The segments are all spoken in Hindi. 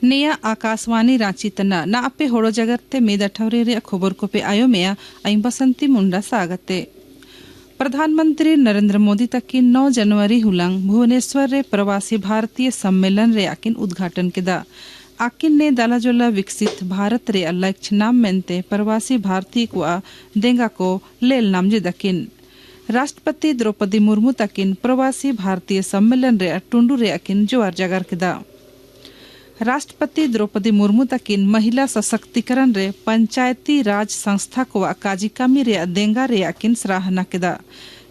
नेया आकाशवाणी रांची तना ना आपे होड़ो जगत ते मेद अठवरे रे खबर को पे आयो मेया आई बसंती मुंडा स्वागते। प्रधानमंत्री नरेंद्र मोदी तक की 9 जनवरी हुलंग भुवनेश्वर रे प्रवासी भारतीय सम्मेलन रे आकिन उद्घाटन किदा। आकिन ने दालाजोला विकसित भारत रे लक्ष्य नाम मेंते प्रवासी भारतीय को देंगा को लेल नामजे दकिन। राष्ट्रपति द्रौपदी मुर्मू तकिन प्रवासी भारतीय सम्मेलन रे टुंडू रे आकिन जोर जगर किदा। राष्ट्रपति द्रौपदी मुर्मू तकिन महिला सशक्तिकरण रे पंचायती राज संस्था को काजिकामी रे देंगा रे आकिन सराहना किदा।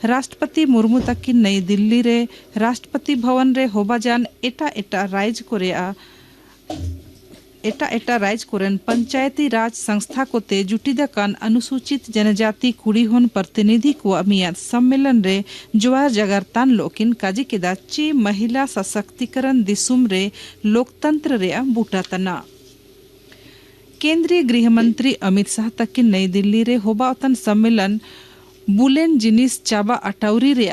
राष्ट्रपति मुर्मू तकिन नई दिल्ली रे राष्ट्रपति भवन रे होबाजान एटा राइज कोरेन पंचायती राज संस्था को ते जुटिदा कान अनुसूचित जनजाति कुड़ी होन प्रतिनिधि को मियाद सम्मेलन रे जोआर जगरतान लोकिन काजी केदा ची महिला सशक्तिकरण दिसुम रे लोकतंत्र रे बूटातना। केंद्रीय गृह मंत्री अमित शाह तकिन नई दिल्ली रे होबातन सम्मेलन बुलेन जिनिस चाबा अटाउरी रे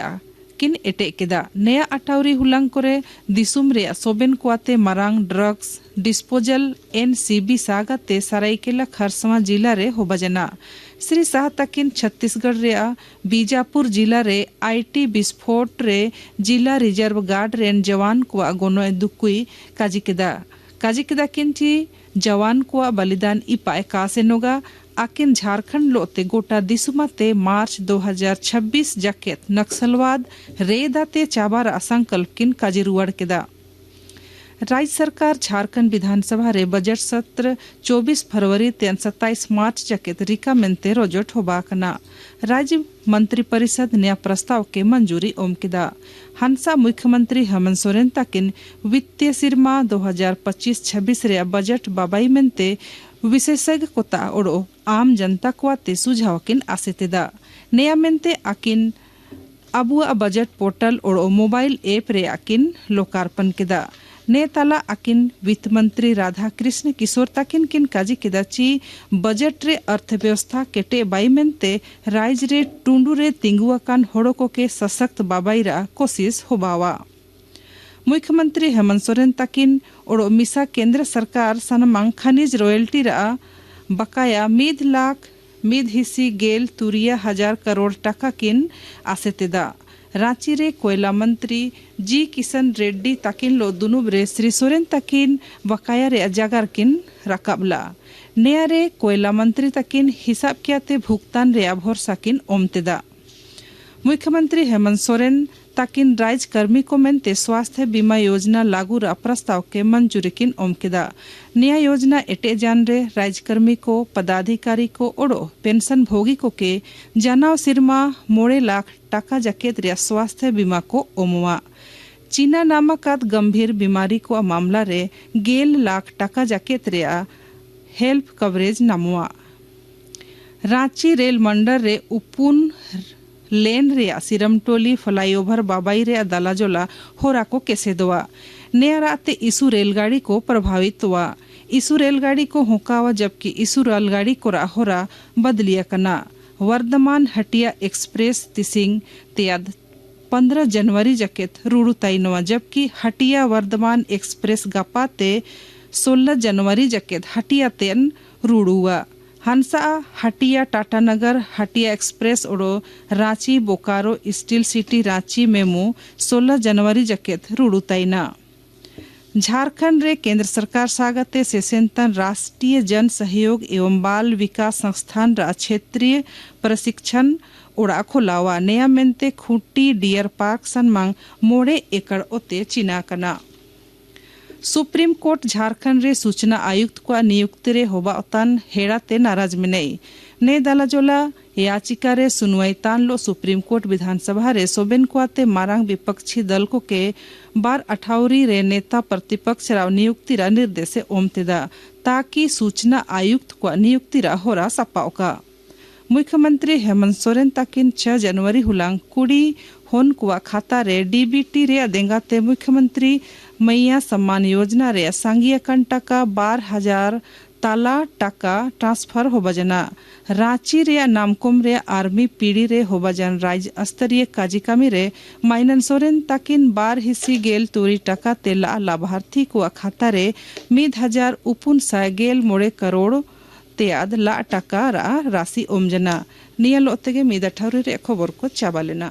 किन एटे केदा। नया अटाउरी हुलंग करे दिसुम रे सोबेन कुआते मरांग ड्रग्स डिस्पोजल एनसीबी सागते सरायकेला खरसवा जिला रे होबजना। श्री शाह तकिन छत्तीसगढ़ रे बीजापुर जिला रे आईटी विस्फोट रे जिला रिजर्व गार्ड रेन जवान को गोनो दुकुई काजिकेदा किंची जवान को बलिदान इपाय कासेनोगा आकिन झारखंड लोते गोटा दिसुमते मार्च 2026 जकेत नक्सलवाद रेदाते चाबार असंकल्प किन काजिरुआड़ केदा। राज्य सरकार झारखंड विधानसभा रे बजट सत्र 24 फरवरी ते 27 मार्च जकेत रिका मेंते रोजोट होबाकना। राज्य मंत्री परिषद नया प्रस्ताव के मंजूरी ओमकिदा। हंसा मुख्यमंत्री हेमंत सोरेन तकिन वित्तीय सिरमा 2025-26 रे बजट बाबाई मेंते विशेषज्ञ कोता ओडो आम जनता को ते सुझाव किन आसेतेदा। नया मेंते आकिन अबुआ बजट पोर्टल ओडो मोबाइल ऐप रे आकिन लोकार्पण केदा। ने ताला आकिन वित्त मंत्री राधा कृष्ण किशोर तकिन किन काजी केदा ची बजट रे अर्थव्यवस्था केटे बाई मेंते राइज रे टुंडू रे तिंगुआ कान होड़ो को के सशक्त बाबाईरा कोशिश होबावा। मुख्यमंत्री हेमंत सोरेन तकिन ओडो मिसा केंद्र सरकार सनमांग खनिज रॉयल्टी रा बकाया 1 लाख 1 हिस्सी गेल तुरिया 1000 करोड़ टका किन आसेतेदा। रांची रे कोयला मंत्री जी किशन रेड्डी तकिन लो दुनुब रे श्री सोरेन तकिन बकाया रे जागर किन रकाबला। नया रे कोयला मंत्री तकिन हिसाब कियाते भुगतान रे भरोसा किन ओमतेदा। मुख्यमंत्री हेमंत सोरेन ताकिन राज कर्मी को मेंते स्वास्थ्य बीमा योजना लागू रा प्रस्ताव के मंजूरी किन ओमकेदा। नया योजना एटे जान रे राजकर्मी को पदाधिकारी को ओडो पेंशन भोगी को के जनाव सिरमा 3 लाख टाका जकेत रे स्वास्थ्य बीमा को ओमवा। चीना नामक गंभीर बीमारी को मामला रे 1 लाख टाका जकेत रे हेल्प कवरेज नामुआ। रांची रेल मंडल रे उपुन लेन रे सिरमटोली फ्लाईओवर बाबाई रे दालाजोला होरा को कैसे दुआ। नया रात इसु रेलगाड़ी को प्रभावित हुआ। इसु रेलगाड़ी को हुकावा जबकि इसु रेलगाड़ी को होरा बदलिया कना। वर्धमान हटिया एक्सप्रेस तिसिंग त्याद 15 जनवरी जकेत रूड़ू तैनवा जबकि हटिया वर्धमान एक्सप्रेस गपाते 16 जनवरी जकेत हटिया तेन रूड़ुआ। हंसा हटिया टाटानगर हटिया एक्सप्रेस ओडो Ranchi Bokaro steel city Ranchi MEMU 16 जनवरी जकेत रुड़ुताइना। झारखंड रे केंद्र सरकार सागते सेसेंतन राष्ट्रीय जन सहयोग एवं बाल विकास संस्थान रा क्षेत्रीय प्रशिक्षण ओड़ा खोलावा। नया मेंते खूंटी डियर पार्क सनमांग 3 एकड़ ओते चिनाकना। सुप्रीम कोर्ट झारखंड रे सूचना आयुक्त को नियुक्ति रे होबा अतान हेड़ाते नाराज में नहीं। ने दालाजोला याचिका रे सुनवाई तान लो सुप्रीम कोर्ट विधानसभा रे सोबेन कुआते मारांग विपक्षी दल को के बार अठावरी रे नेता प्रतिपक्ष राव नियुक्ति रा निर्देश ओमतेदा ताकि सूचना आयुक्त को नियुक्ति रा होरा सपाओका। मुख्यमंत्री हेमंत सोरेन तकिन 6 जनवरी हुलांग कुड़ी होन कुआ खाता रे डीबीटी रे देंगाते मुख्यमंत्री मैया सम्मान योजना रे सांगिया कंटा का 12,000 ताला टाका ट्रांसफर होबाजना रांची रे नामकुम रे आर्मी पीढ़ी रे होबाजन राज्य स्तरीय काजी कामी रे माइनन सोरेन ताकिन 12 हिस्सी गेल तुरी टाका तेला लाभार्थी को खाता रे 1,490 करोड़ तेयाद ला टाका रा राशि ओमजना निया लोतेगे मिदा ठाउरी रे खबर को चाबालेना।